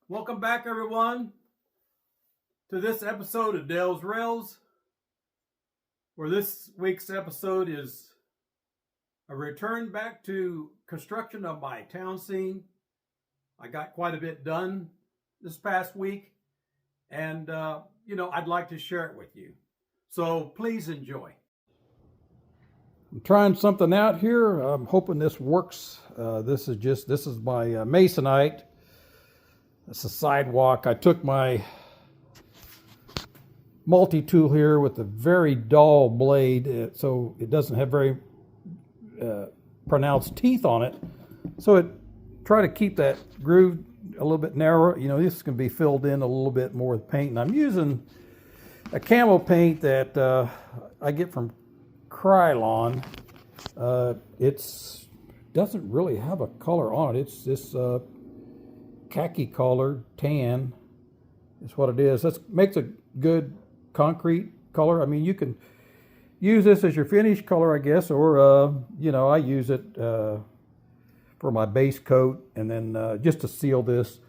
Welcome back, everyone, to this episode of Dale's Rails, where this week's episode is a return back to construction of my town scene. I got quite a bit done this past week, and I'd like to share it with you. So please enjoy. I'm trying something out here. I'm hoping this works. This is my masonite. It's a sidewalk. I took my multi-tool here with a very dull blade, so it doesn't have very pronounced teeth on it. So it try to keep that groove a little bit narrower. This can be filled in a little bit more with paint. And I'm using a camo paint that I get from Krylon. It doesn't really have a color on it. It's this khaki color, tan is what it is. That makes a good concrete color. I mean, you can use this as your finish color, I guess, or I use it for my base coat, and then just to seal this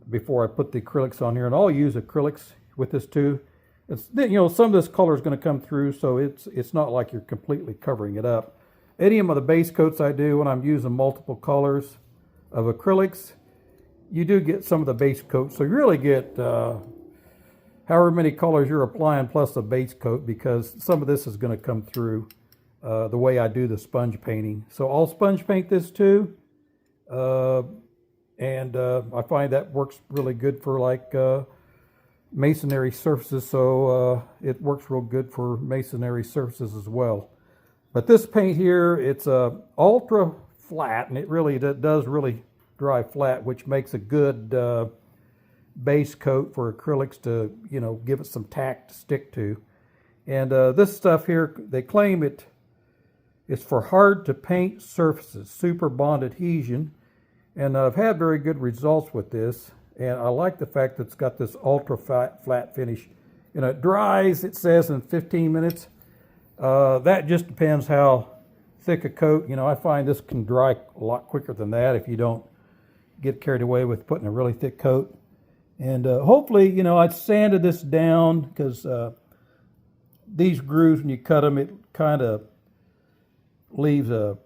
before I put the acrylics on here. And I'll use acrylics with this too. It's some of this color is going to come through, so it's not like you're completely covering it up. Any of the base coats I do when I'm using multiple colors of acrylics, you do get some of the base coat, so you really get however many colors you're applying plus the base coat, because some of this is going to come through the way I do the sponge painting. So I'll sponge paint this too, and I find that works really good for like masonry surfaces, so it works real good for masonry surfaces as well. But this paint here, it's ultra flat, and it does really dry flat, which makes a good base coat for acrylics to give it some tack to stick to. And this stuff here, they claim it's for hard to paint surfaces, super bond adhesion, and I've had very good results with this. And I like the fact that it's got this ultra flat finish. It dries, it says, in 15 minutes. That just depends how thick a coat. I find this can dry a lot quicker than that if you don't get carried away with putting a really thick coat. And hopefully, I sanded this down, because these grooves, when you cut them, it kind of leaves a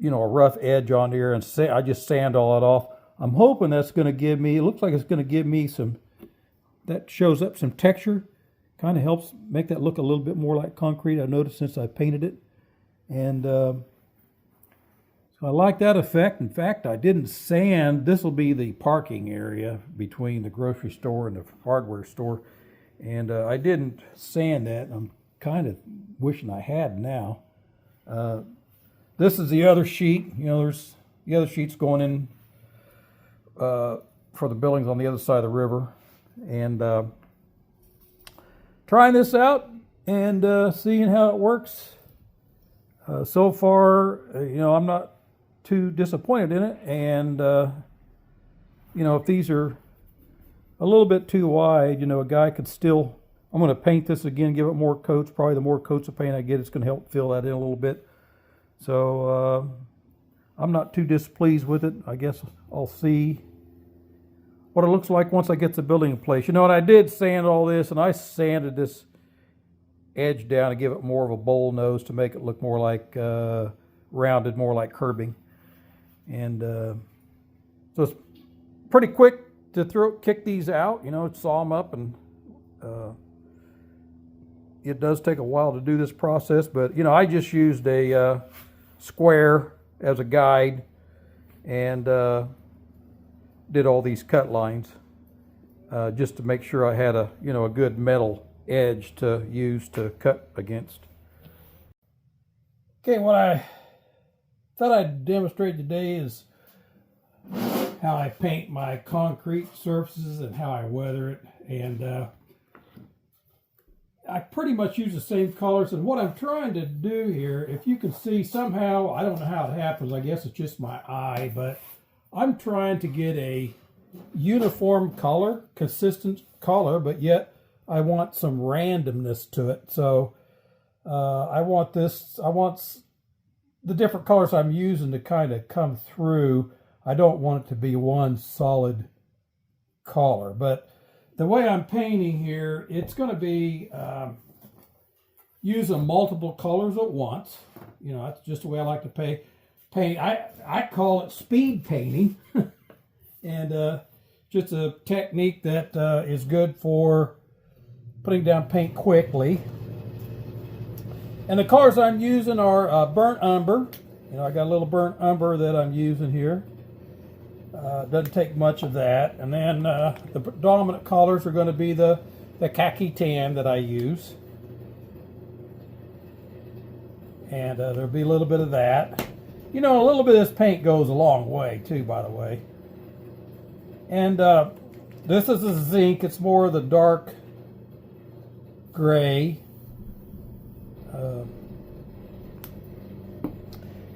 rough edge on here, and I just sand all that off. I'm hoping that's going to give me, it looks like it's going to give me that shows up some texture, kind of helps make that look a little bit more like concrete, I've noticed since I painted it. And so I like that effect. In fact, I didn't sand. This will be the parking area between the grocery store and the hardware store. And I didn't sand that. I'm kind of wishing I had now. This is the other sheet. There's the other sheets going in for the buildings on the other side of the river. And trying this out and seeing how it works. So far, I'm not too disappointed in it. And, if these are a little bit too wide, a guy could still, I'm going to paint this again, give it more coats. Probably the more coats of paint I get, it's going to help fill that in a little bit. So I'm not too displeased with it. I guess I'll see what it looks like once I get the building in place. And I did sand all this, and I sanded this edge down to give it more of a bowl nose to make it look more like rounded, more like curbing. And so it's pretty quick to kick these out, saw them up, and it does take a while to do this process. But I just used a square as a guide, and did all these cut lines just to make sure I had a good metal edge to use to cut against. Okay, what I thought I'd demonstrate today is how I paint my concrete surfaces and how I weather it. And I pretty much use the same colors. And what I'm trying to do here, if you can see somehow, I don't know how it happens, I guess it's just my eye, but I'm trying to get a uniform color, consistent color, but yet I want some randomness to it. So I want the different colors I'm using to kind of come through. I don't want it to be one solid color. But the way I'm painting here, it's going to be using multiple colors at once. You know, that's just the way I like to paint. I call it speed painting. And just a technique that is good for putting down paint quickly. And the colors I'm using are burnt umber. You know, I got a little burnt umber that I'm using here. Doesn't take much of that. And then the dominant colors are going to be the khaki tan that I use. And there'll be a little bit of that. You know, a little bit of this paint goes a long way too, by the way. And this is a zinc. It's more of the dark gray.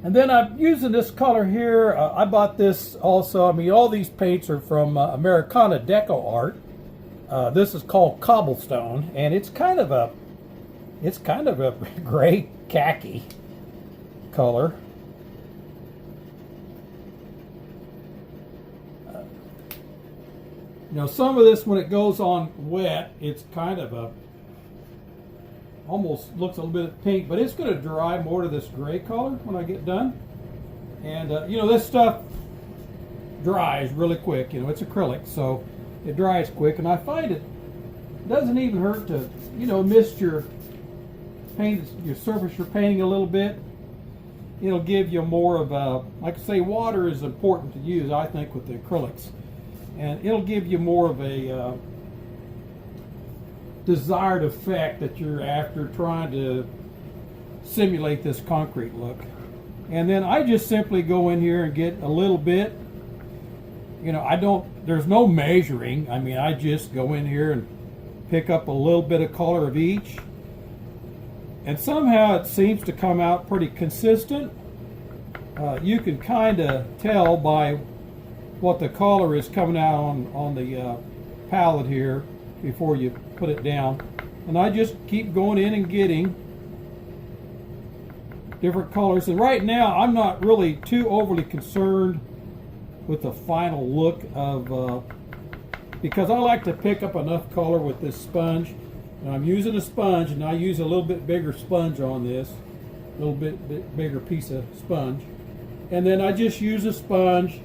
And then I'm using this color here. I bought this also. I mean, all these paints are from Americana Deco Art. This is called Cobblestone, and it's kind of a gray khaki color. You know, some of this, when it goes on wet, it's kind of almost looks a little bit pink, but it's going to dry more to this gray color when I get done. And you know, this stuff dries really quick. You know, it's acrylic, so it dries quick, and I find it doesn't even hurt to, you know, mist your paint, your surface you're painting a little bit. It'll give you more of a, like I say, water is important to use, I think, with the acrylics, and it'll give you more of a desired effect that you're after, trying to simulate this concrete look. And then I just simply go in here and get a little bit. You know, there's no measuring. I mean, I just go in here and pick up a little bit of color of each. And somehow it seems to come out pretty consistent. You can kind of tell by what the color is coming out on the palette here before you put it down. And I just keep going in and getting different colors. And right now I'm not really too overly concerned with the final look of because I like to pick up enough color with this sponge. And I'm using a sponge, and I use a little bit bigger sponge on this, a little bit bigger piece of sponge. And then I just use a sponge,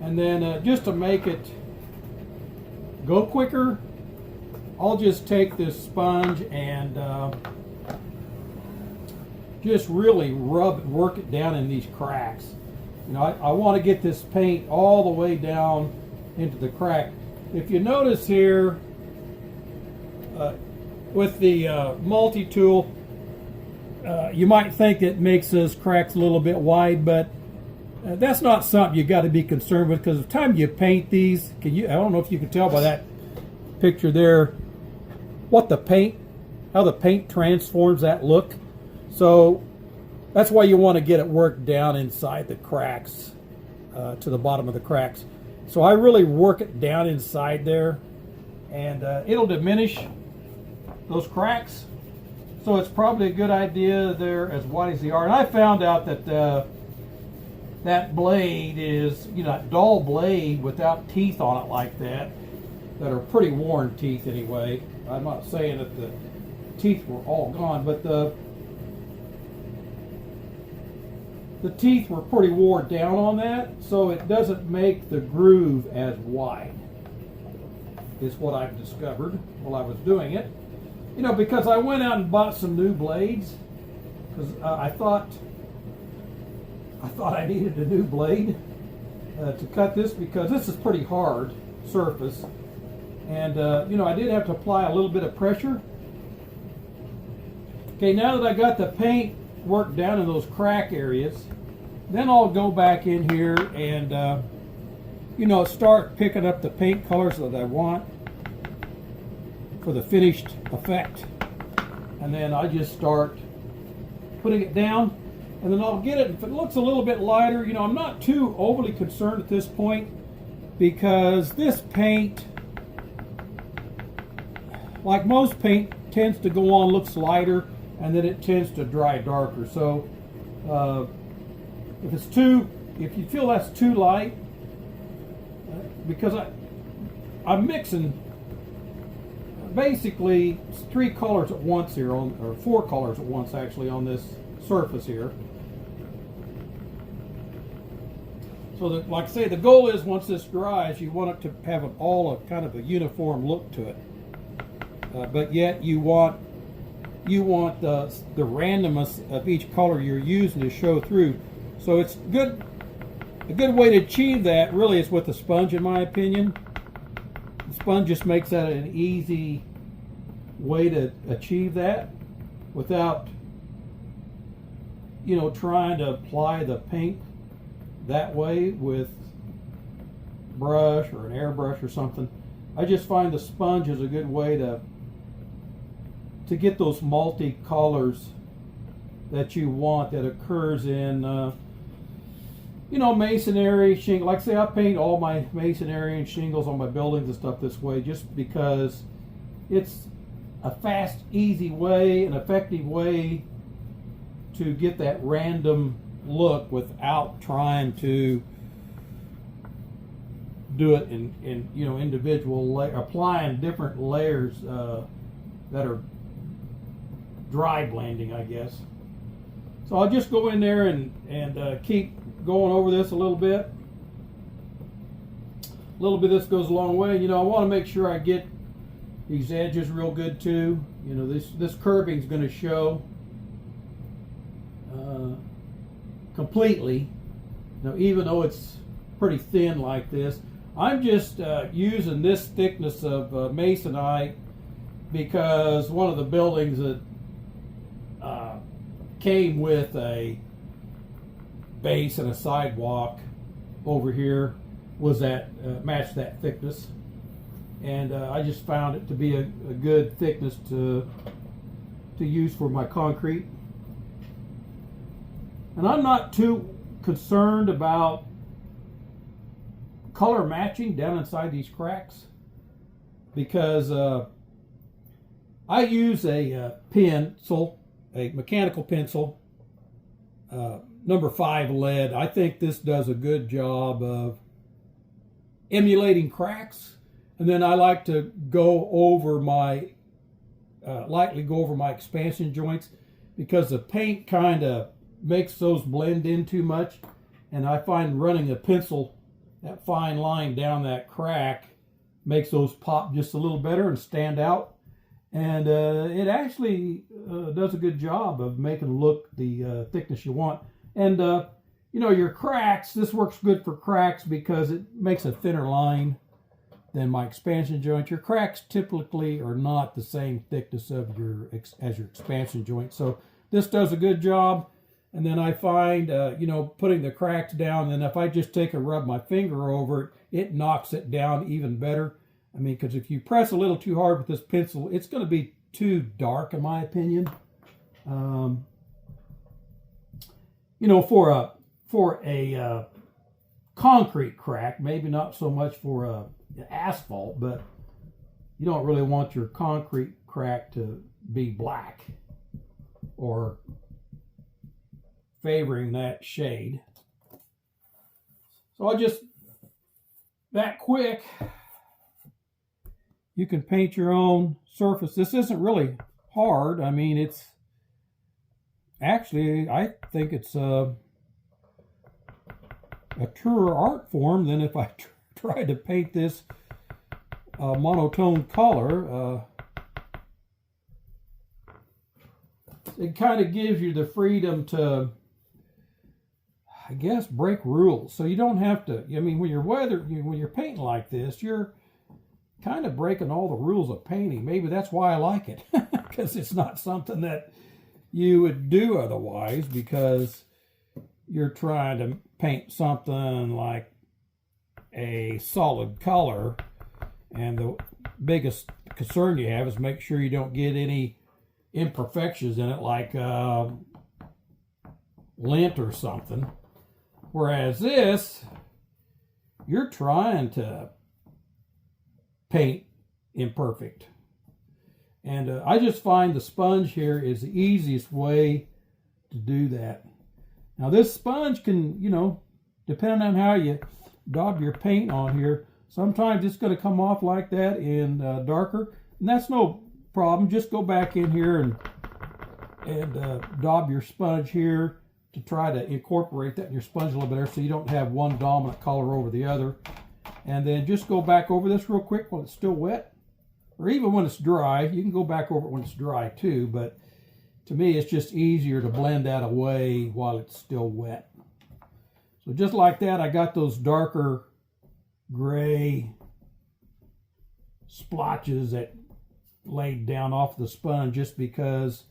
and then just to make it go quicker, I'll just take this sponge and just really work it down in these cracks. You know, I want to get this paint all the way down into the crack. If you notice here, with the multi-tool, you might think it makes those cracks a little bit wide, but that's not something you got to be concerned with, because the time you paint these, I don't know if you can tell by that picture there, how the paint transforms that look. So that's why you want to get it worked down inside the cracks, to the bottom of the cracks. So I really work it down inside there, and it'll diminish those cracks. So it's probably a good idea there, as wide as they are. And I found out that that blade is, you know, that dull blade without teeth on it like that are pretty worn teeth anyway. I'm not saying that the teeth were all gone, but the teeth were pretty worn down on that, so it doesn't make the groove as wide, is what I've discovered while I was doing it. You know, because I went out and bought some new blades, because I thought I needed a new blade to cut this, because this is pretty hard surface, and you know, I did have to apply a little bit of pressure. Okay, now that I got the paint worked down in those crack areas, then I'll go back in here and you know, start picking up the paint colors that I want for the finished effect. And then I just start putting it down, and then I'll get it. If it looks a little bit lighter, you know, I'm not too overly concerned at this point, because this paint, like most paint, tends to go on, looks lighter, and then it tends to dry darker. So if you feel that's too light, because I'm mixing basically 3 colors at once here, or 4 colors at once actually on this surface here. So that, like I say, the goal is once this dries, you want it to have a kind of a uniform look to it. But yet you want the randomness of each color you're using to show through. So it's good. A good way to achieve that really is with a sponge, in my opinion. The sponge just makes that an easy way to achieve that without, trying to apply the paint that way with brush or an airbrush or something. I just find the sponge is a good way to get those multi-colors that you want that occurs in masonry, shingle. Like I say, I paint all my masonry and shingles on my buildings and stuff this way just because it's a fast, easy way, an effective way to get that random look without trying to do it in individual applying different layers that are dry blending, I guess. So I'll just go in there and keep going over this a little bit. A little bit of this goes a long way. I want to make sure I get these edges real good too. This curving is going to show completely. Now, even though it's pretty thin like this, I'm just using this thickness of masonite because one of the buildings that came with a base and a sidewalk over here was that matched that thickness, and I just found it to be a good thickness to use for my concrete. And I'm not too concerned about color matching down inside these cracks because I use a pencil, a mechanical pencil, number 5 lead. I think this does a good job of emulating cracks, and then I like to go over my lightly go over my expansion joints because the paint kind of makes those blend in too much, and I find running a pencil, that fine line down that crack, makes those pop just a little better and stand out. And it actually does a good job of making look the thickness you want. And your cracks, this works good for cracks because it makes a thinner line than my expansion joint. Your cracks typically are not the same thickness of as your expansion joint. So this does a good job. And then I find, putting the cracks down, and if I just take and rub my finger over it, it knocks it down even better. I mean, because if you press a little too hard with this pencil, it's going to be too dark, in my opinion. For a concrete crack, maybe not so much for asphalt, but you don't really want your concrete crack to be black or favoring that shade. So that quick, you can paint your own surface. This isn't really hard. I mean, it's actually, I think it's a truer art form than if I tried to paint this monotone color. It kind of gives you the freedom to, I guess, break rules. So you don't have to, when you're painting like this, you're kind of breaking all the rules of painting. Maybe that's why I like it, because it's not something that you would do otherwise, because you're trying to paint something like a solid color, and the biggest concern you have is make sure you don't get any imperfections in it, like lint or something. Whereas this, you're trying to paint imperfect. And I just find the sponge here is the easiest way to do that. Now this sponge can, depending on how you daub your paint on here, Sometimes it's going to come off like that in darker, and that's no problem. Just go back in here and daub your sponge here to try to incorporate that in your sponge a little bit there so you don't have one dominant color over the other. And then just go back over this real quick while it's still wet, or even when it's dry. You can go back over it when it's dry too, but to me it's just easier to blend that away while it's still wet. So just like that, I got those darker gray splotches that laid down off the sponge just because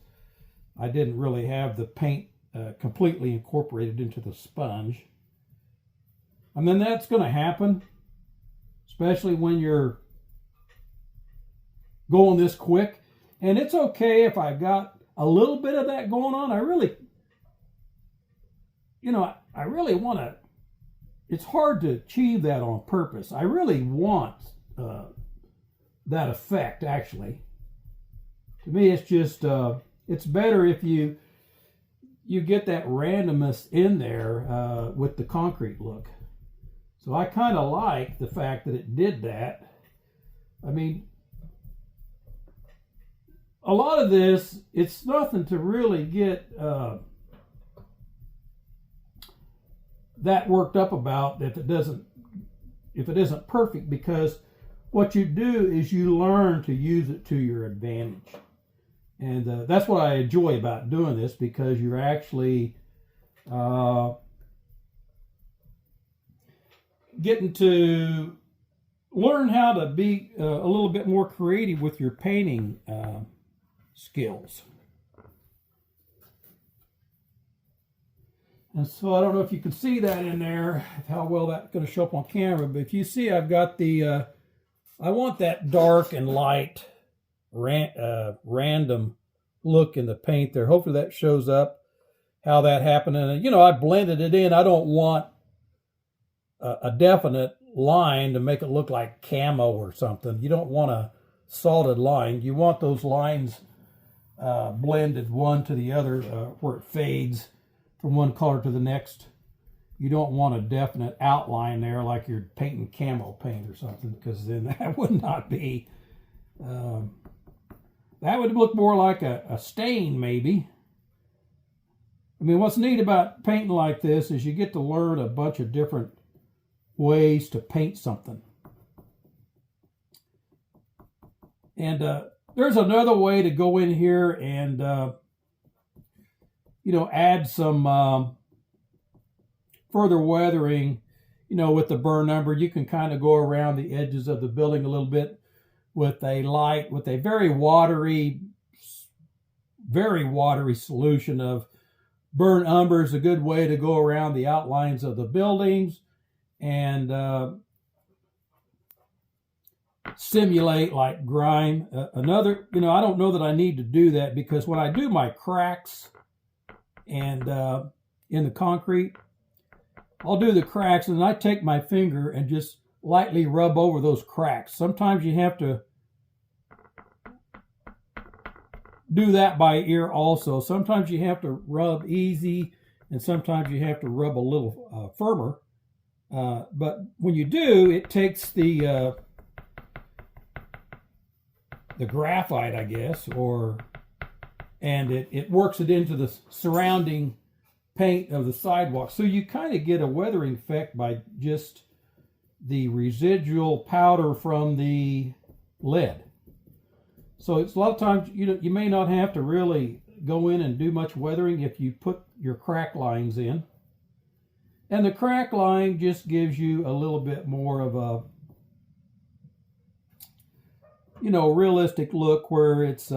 I didn't really have the paint completely incorporated into the sponge. And then that's going to happen, especially when you're going this quick. And it's okay if I got a little bit of that going on. I really want to, it's hard to achieve that on purpose. I really want that effect, actually. To me, it's just, it's better if you get that randomness in there with the concrete look. So I kind of like the fact that it did that. I mean, a lot of this, it's nothing to really get that worked up about if it isn't perfect, because what you do is you learn to use it to your advantage. And that's what I enjoy about doing this, because you're actually getting to learn how to be a little bit more creative with your painting skills. And so I don't know if you can see that in there, how well that's going to show up on camera, but if you see, I've got the, I want that dark and light random look in the paint there. Hopefully that shows up how that happened. And I blended it in. I don't want a definite line to make it look like camo or something. You don't want a solid line. You want those lines blended one to the other where it fades from one color to the next. You don't want a definite outline there like you're painting camo paint or something, because then that would not be, that would look more like a stain maybe. I mean, what's neat about painting like this is you get to learn a bunch of different ways to paint something. And there's another way to go in here and, add some further weathering, with the burn umber. You can kind of go around the edges of the building a little bit with a very watery solution of burn umber. Is a good way to go around the outlines of the buildings and simulate like grime. I don't know that I need to do that, because when I do my cracks and in the concrete, I'll do the cracks and I take my finger and just lightly rub over those cracks. Sometimes you have to do that by ear also. Sometimes you have to rub easy, and sometimes you have to rub a little firmer. But when you do, it takes the graphite, I guess, and it works it into the surrounding paint of the sidewalk. So you kind of get a weathering effect by just the residual powder from the lead. So it's a lot of times you may not have to really go in and do much weathering if you put your crack lines in. And the crack line just gives you a little bit more of a realistic look, where it's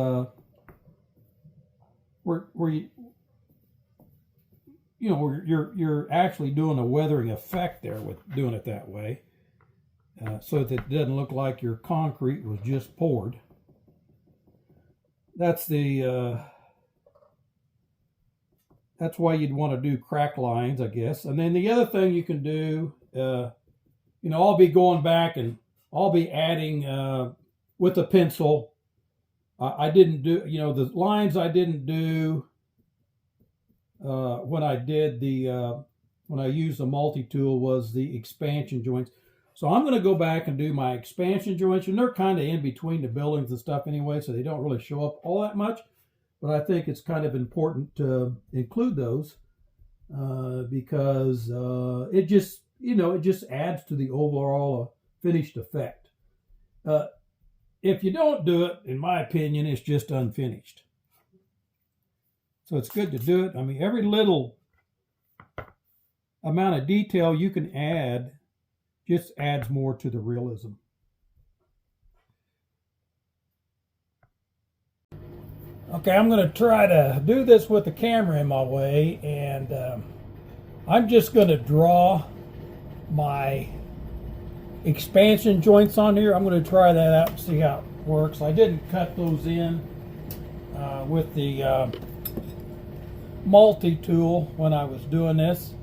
you're actually doing a weathering effect there with doing it that way, so that it doesn't look like your concrete was just poured. That's why you'd want to do crack lines, I guess. And then the other thing you can do, I'll be going back and I'll be adding with a pencil. I didn't do, the lines I didn't do when I used the multi-tool was the expansion joints. So I'm going to go back and do my expansion joints, and they're kind of in between the buildings and stuff anyway, so they don't really show up all that much. But I think it's kind of important to include those because it just, it just adds to the overall finished effect. If you don't do it, in my opinion, it's just unfinished. So it's good to do it. I mean, every little amount of detail you can add just adds more to the realism. Okay, I'm going to try to do this with the camera in my way, and I'm just going to draw my expansion joints on here. I'm going to try that out and see how it works. I didn't cut those in with the multi-tool when I was doing this,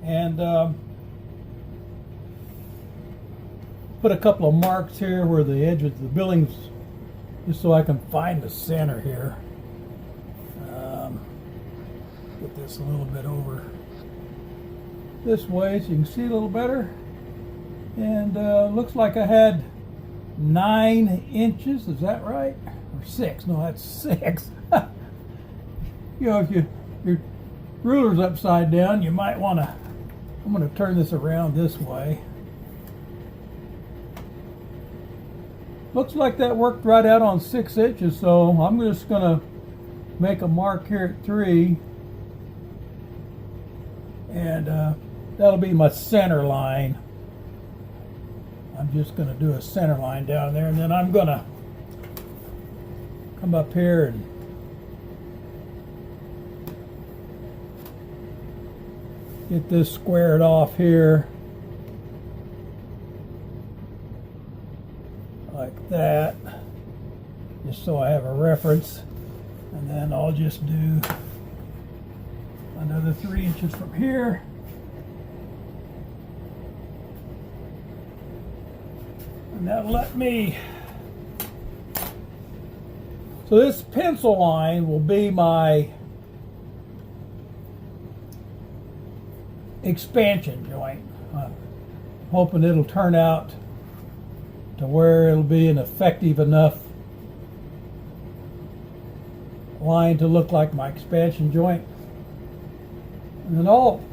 and put a couple of marks here where the edge of the buildings, just so I can find the center here. Get this a little bit over this way so you can see a little better. And looks like I had 9 inches. Is that right? Or 6? No, that's 6. If your ruler's upside down, you might want to. I'm going to turn this around this way. Looks like that worked right out on 6 inches, so I'm just going to make a mark here at 3. And that'll be my center line. I'm just going to do a center line down there, and then I'm going to come up here and get this squared off here like that, just so I have a reference. And then I'll just do another 3 inches from here. And that'll let me. So this pencil line will be my expansion joint. I'm hoping it'll turn out to where it'll be an effective enough line to look like my expansion joint. And then I'll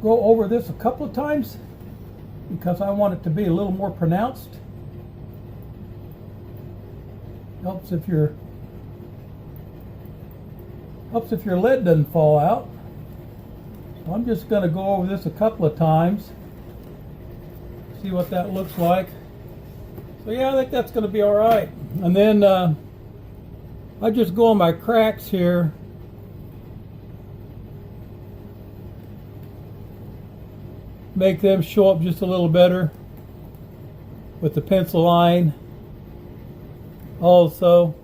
go over this a couple of times because I want it to be a little more pronounced. Helps if your lead doesn't fall out. So I'm just going to go over this a couple of times, see what that looks like. So yeah, I think that's going to be all right. And then I just go on my cracks here. Make them show up just a little better with the pencil line. Also,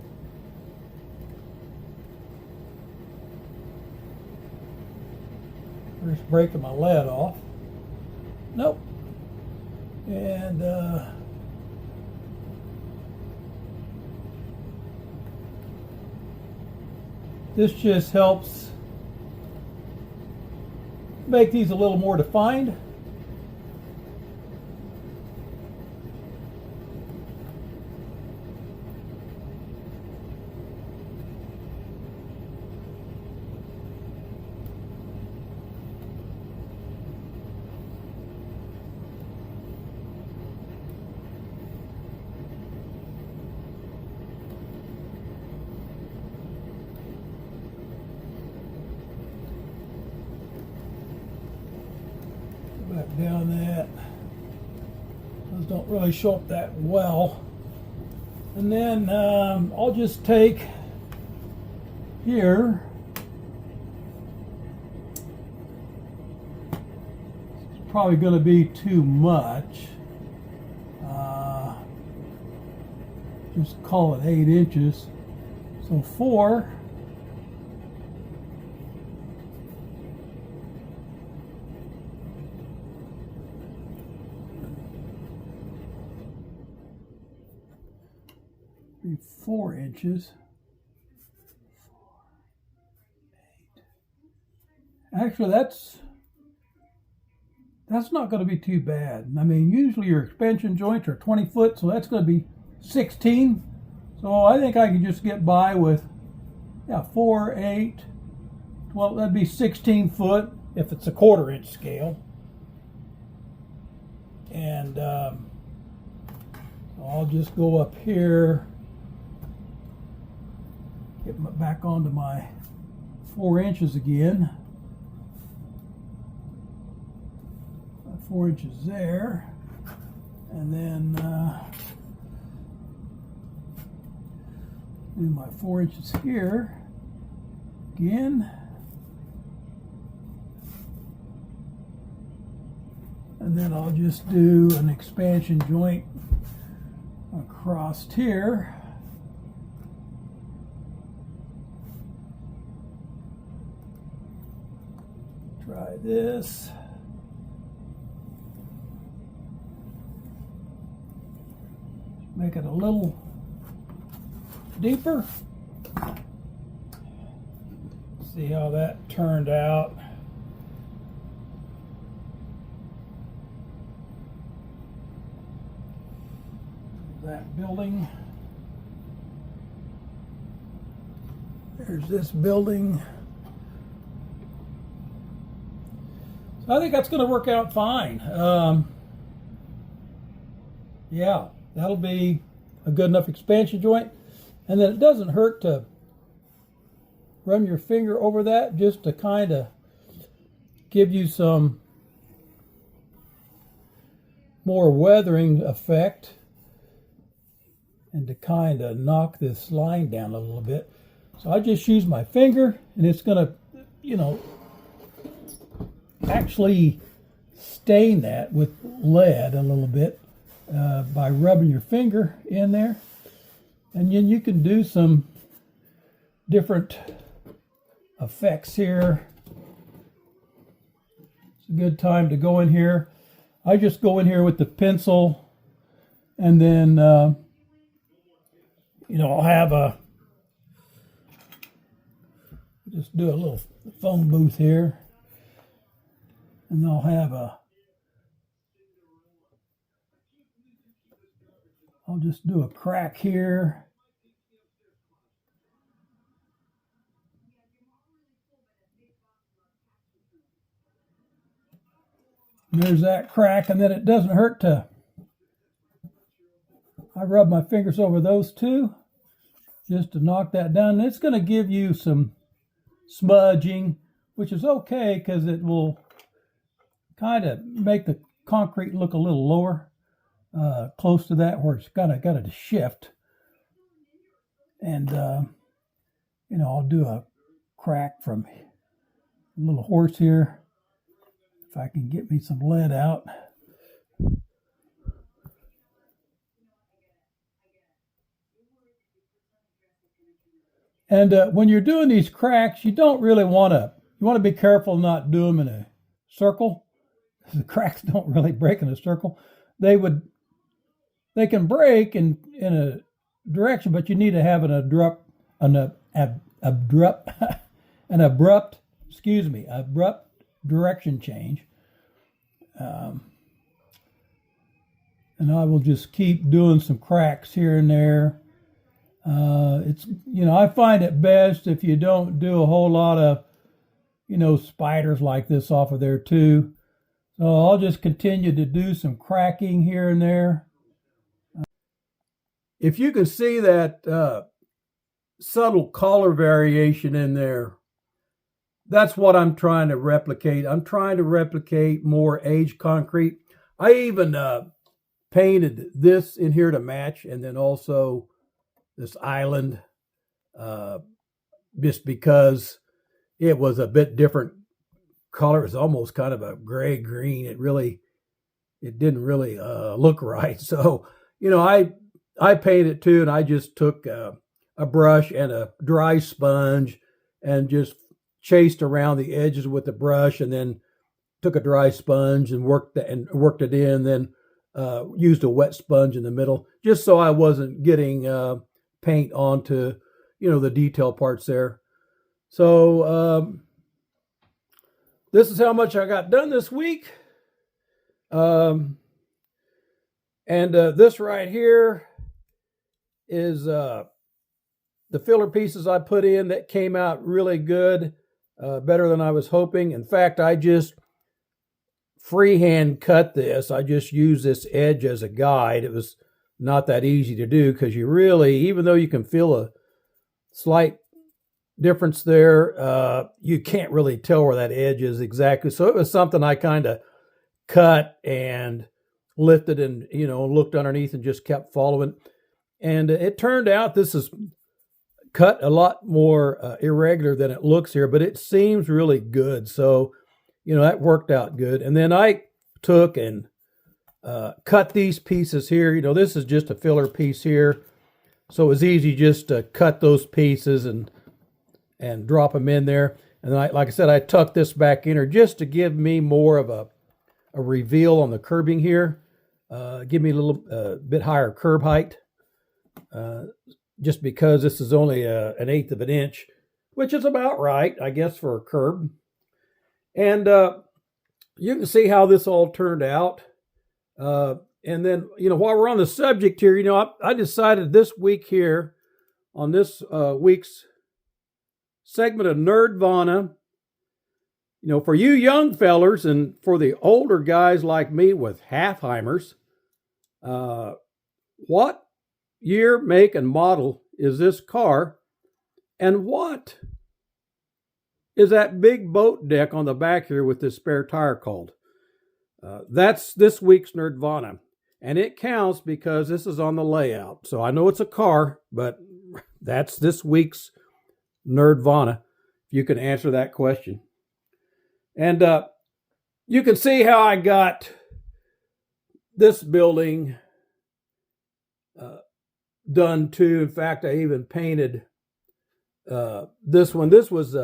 just breaking my lead off. Nope. And this just helps make these a little more defined. Back down that. Those don't really show up that well. And then I'll just take here. It's probably going to be too much. Just call it 8 inches. So 4. Be 4 inches. 4, 8. Actually, that's that's not going to be too bad. I mean, usually your expansion joints are 20 foot, so that's going to be 16. So I think I can just get by with, 4, 8, 12, that'd be 16 foot if it's a 1/4 inch scale. And I'll just go up here, get back onto my 4 inches again. 4 inches there, and then do my 4 inches here again, and then I'll just do an expansion joint across here. Try this. Make it a little deeper. See how that turned out. That building. There's this building. So I think that's going to work out fine. Yeah. That'll be a good enough expansion joint. And then it doesn't hurt to run your finger over that just to kind of give you some more weathering effect and to kind of knock this line down a little bit. So I just use my finger, and it's going to, actually stain that with lead a little bit. By rubbing your finger in there, and then you can do some different effects here. It's a good time to go in here. I just go in here with the pencil, and then I'll have just do a little phone booth here, and I'll have I'll just do a crack here. There's that crack, and then it doesn't hurt to, I rub my fingers over those two just to knock that down. And it's going to give you some smudging, which is okay because it will kind of make the concrete look a little lower. Close to that where it's got to shift, and I'll do a crack from a little horse here if I can get me some lead out. And when you're doing these cracks, you don't really want to be careful not do them in a circle. The cracks don't really break in a circle. They can break in a direction, but you need to have an abrupt direction change. And I will just keep doing some cracks here and there. I find it best if you don't do a whole lot of, spiders like this off of there too. So I'll just continue to do some cracking here and there. If you can see that subtle color variation in there, that's what I'm trying to replicate. I'm trying to replicate more aged concrete. I even painted this in here to match, and then also this island, just because it was a bit different color. It's almost kind of a gray green. It didn't really look right. So, I painted it too, and I just took a brush and a dry sponge and just chased around the edges with the brush, and then took a dry sponge and worked it in, then used a wet sponge in the middle, just so I wasn't getting paint onto, the detail parts there. So this is how much I got done this week. And this right here is the filler pieces I put in that came out really good, better than I was hoping. In fact, I just freehand cut this. I just used this edge as a guide. It was not that easy to do because you really, even though you can feel a slight difference there, you can't really tell where that edge is exactly. So it was something I kind of cut and lifted and, looked underneath and just kept following. And it turned out this is cut a lot more irregular than it looks here, but it seems really good. So, that worked out good. And then I took and cut these pieces here. This is just a filler piece here. So it was easy just to cut those pieces and drop them in there. And then, like I said, I tucked this back in here just to give me more of a reveal on the curbing here. Give me a little bit higher curb height. Just because this is only an 1/8 of an inch, which is about right, I guess, for a curb. And you can see how this all turned out. And then, while we're on the subject here, I decided this week here on this week's segment of Nerdvana, for you young fellers and for the older guys like me with Halfheimers, what year, make, and model is this car? And what is that big boat deck on the back here with this spare tire called? That's this week's Nerdvana. And it counts because this is on the layout. So I know it's a car, but that's this week's Nerdvana. You can answer that question. And you can see how I got this building done too. In fact, I even painted this one. This was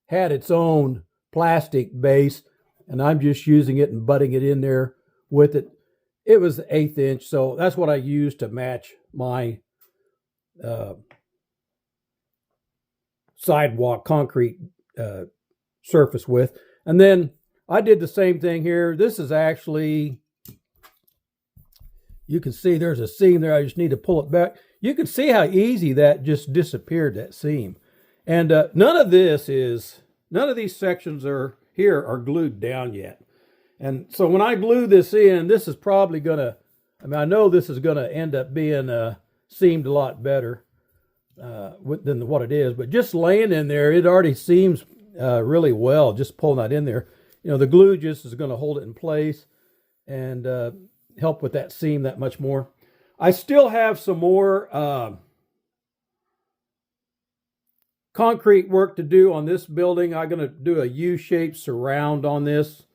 had its own plastic base, and I'm just using it and butting it in there with it. It was the 1/8 inch, so that's what I used to match my sidewalk concrete surface with. And then I did the same thing here. This is actually, you can see there's a seam there. I just need to pull it back. You can see how easy that just disappeared, that seam. And none of these sections are glued down yet. And so when I glue this in, this is probably gonna, I know this is gonna end up being seamed a lot better than what it is. But just laying in there, it already seems really well, just pulling that in there. The glue just is gonna hold it in place and help with that seam that much more. I still have some more concrete work to do on this building. I'm going to do a U-shaped surround on this,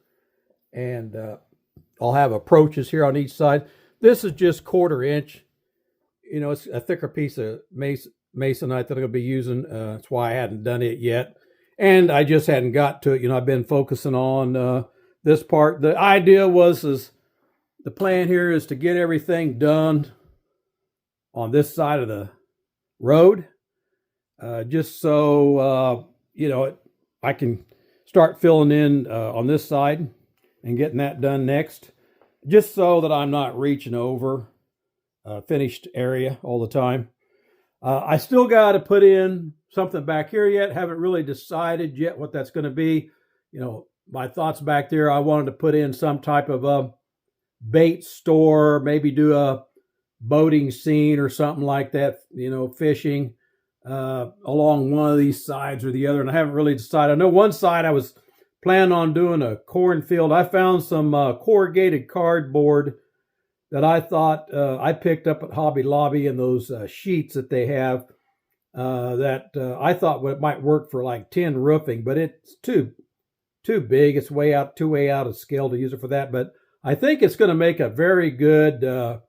and I'll have approaches here on each side. This is just 1/4 inch. It's a thicker piece of masonite that I'm going to be using. That's why I hadn't done it yet, and I just hadn't got to it. I've been focusing on this part. The idea was the plan here is to get everything done on this side of the road. Just so, I can start filling in on this side and getting that done next. Just so that I'm not reaching over finished area all the time. I still got to put in something back here yet. Haven't really decided yet what that's going to be. My thoughts back there, I wanted to put in some type of a bait store, maybe do a boating scene or something like that, fishing. Along one of these sides or the other, and I haven't really decided. I know one side I was planning on doing a cornfield. I found some corrugated cardboard that I thought I picked up at Hobby Lobby, and those sheets that they have that I thought it might work for like tin roofing, but it's too big. It's way out of scale to use it for that. But I think it's going to make a very good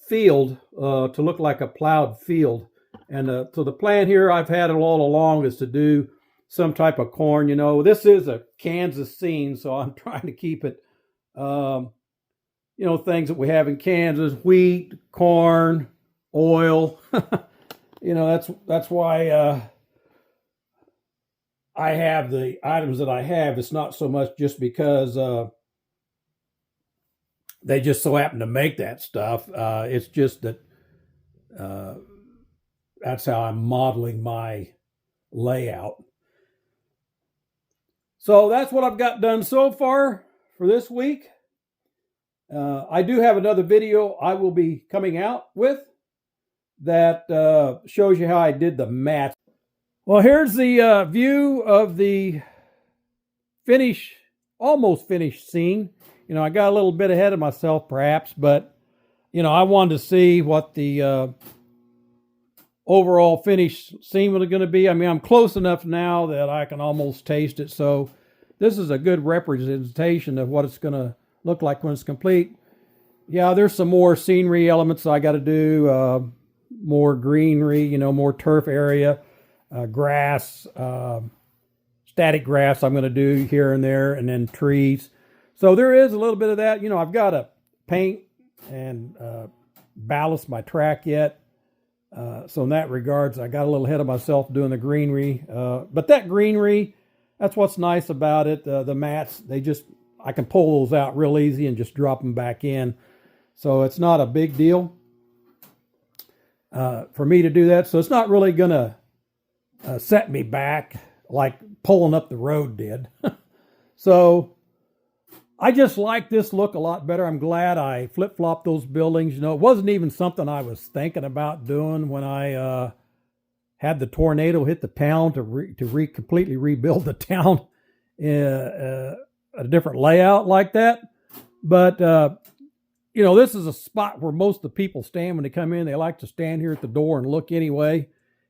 field to look like a plowed field. And so the plan here, I've had it all along, is to do some type of corn. This is a Kansas scene, so I'm trying to keep it, things that we have in Kansas: wheat, corn, oil. That's why I have the items that I have, it's not so much just because they just so happen to make that stuff. It's just that uh, that's how I'm modeling my layout. So that's what I've got done so far for this week. I do have another video I will be coming out with that shows you how I did the mats. Well, here's the view of the almost finished scene. You know, I got a little bit ahead of myself perhaps, but you know, I wanted to see what the overall finished scene was going to be. I mean, I'm close enough now that I can almost taste it. So this is a good representation of what it's going to look like when it's complete. Yeah, there's some more scenery elements I got to do, more greenery, you know, more turf area, grass, static grass I'm going to do here and there, and then trees. So there is a little bit of that. You know, I've got to paint and ballast my track yet. So in that regards, I got a little ahead of myself doing the greenery. But that greenery, that's what's nice about it. The mats, I can pull those out real easy and just drop them back in. So it's not a big deal for me to do that. So it's not really going to set me back like pulling up the road did. So I just like this look a lot better. I'm glad I flip-flopped those buildings. You know, it wasn't even something I was thinking about doing when I had the tornado hit the town to completely rebuild the town in a different layout like that. But, you know, this is a spot where most of the people stand when they come in. They like to stand here at the door and look anyway.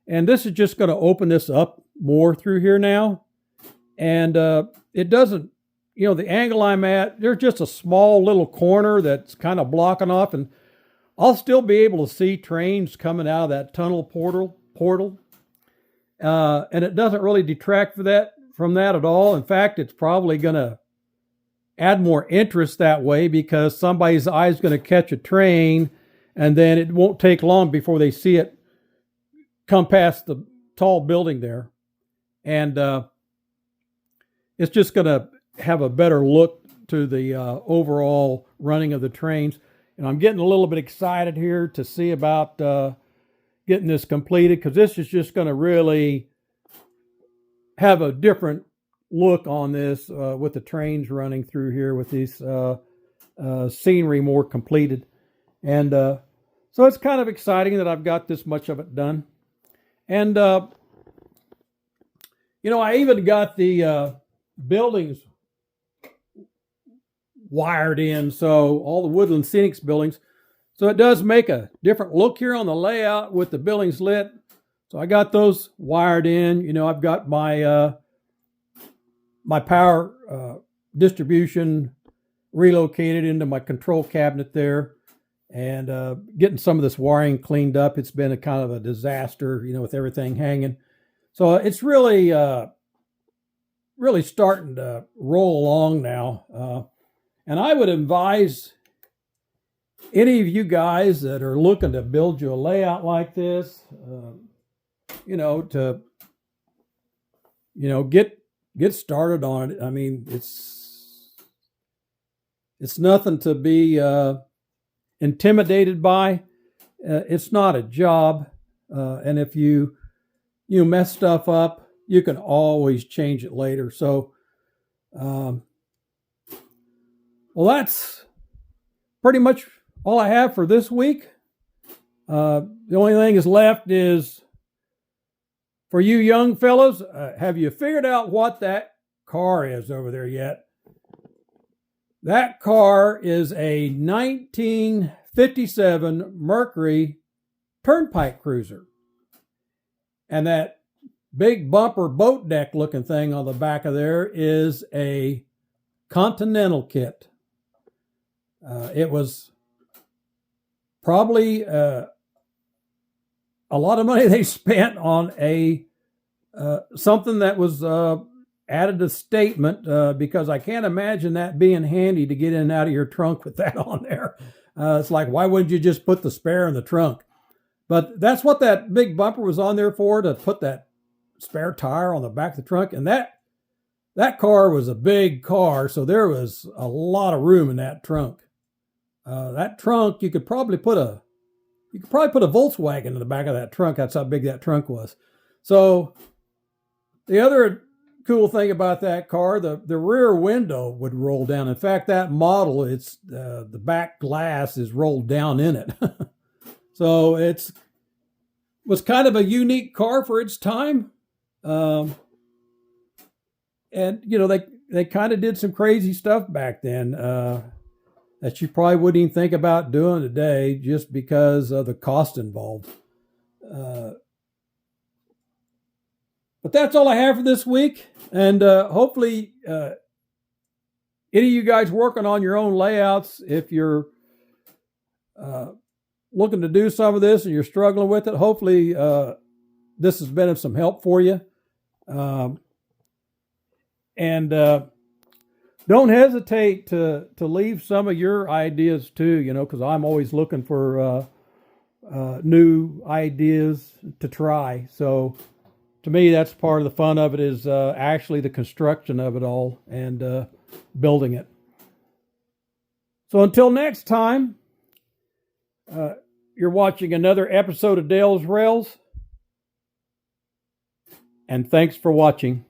And this is just going to open this up more through here now. And it doesn't, you know, the angle I'm at, there's just a small little corner that's kind of blocking off, and I'll still be able to see trains coming out of that tunnel portal. And it doesn't really detract from that at all. In fact, it's probably going to add more interest that way, because somebody's eye is going to catch a train, and then it won't take long before they see it come past the tall building there. And it's just going to have a better look to the overall running of the trains. And I'm getting a little bit excited here to see about getting this completed, because this is just going to really have a different look on this with the trains running through here with these scenery more completed. And so it's kind of exciting that I've got this much of it done. And, you know, I even got the buildings wired in, so all the Woodland Scenics buildings. So it does make a different look here on the layout with the buildings lit. So I got those wired in. You know, I've got my my power distribution relocated into my control cabinet there, and getting some of this wiring cleaned up. It's been a kind of a disaster, you know, with everything hanging. So it's really starting to roll along now. And I would advise any of you guys that are looking to build you a layout like this, you know, to, you know, get started on it. I mean, it's nothing to be intimidated by. It's not a job. And if you mess stuff up, you can always change it later. So, well, that's pretty much all I have for this week. The only thing is left is for you young fellows, have you figured out what that car is over there yet? That car is a 1957 Mercury Turnpike Cruiser. And that big bumper boat deck looking thing on the back of there is a Continental kit. It was probably a lot of money they spent on a something that was added a statement, because I can't imagine that being handy to get in and out of your trunk with that on there. It's like, why wouldn't you just put the spare in the trunk? But that's what that big bumper was on there for, to put that spare tire on the back of the trunk. And that car was a big car, so there was a lot of room in that trunk. That trunk, you could probably put a Volkswagen in the back of that trunk. That's how big that trunk was. So the other cool thing about that car, the rear window would roll down. In fact, that model, it's the back glass is rolled down in it. So was kind of a unique car for its time. And you know, they kind of did some crazy stuff back then that you probably wouldn't even think about doing today, just because of the cost involved. But that's all I have for this week. And hopefully any of you guys working on your own layouts, if you're looking to do some of this and you're struggling with it, hopefully this has been of some help for you. And don't hesitate to leave some of your ideas too, you know, because I'm always looking for new ideas to try. So to me, that's part of the fun of it, is actually the construction of it all and building it. So until next time, you're watching another episode of Dale's Rails, and thanks for watching.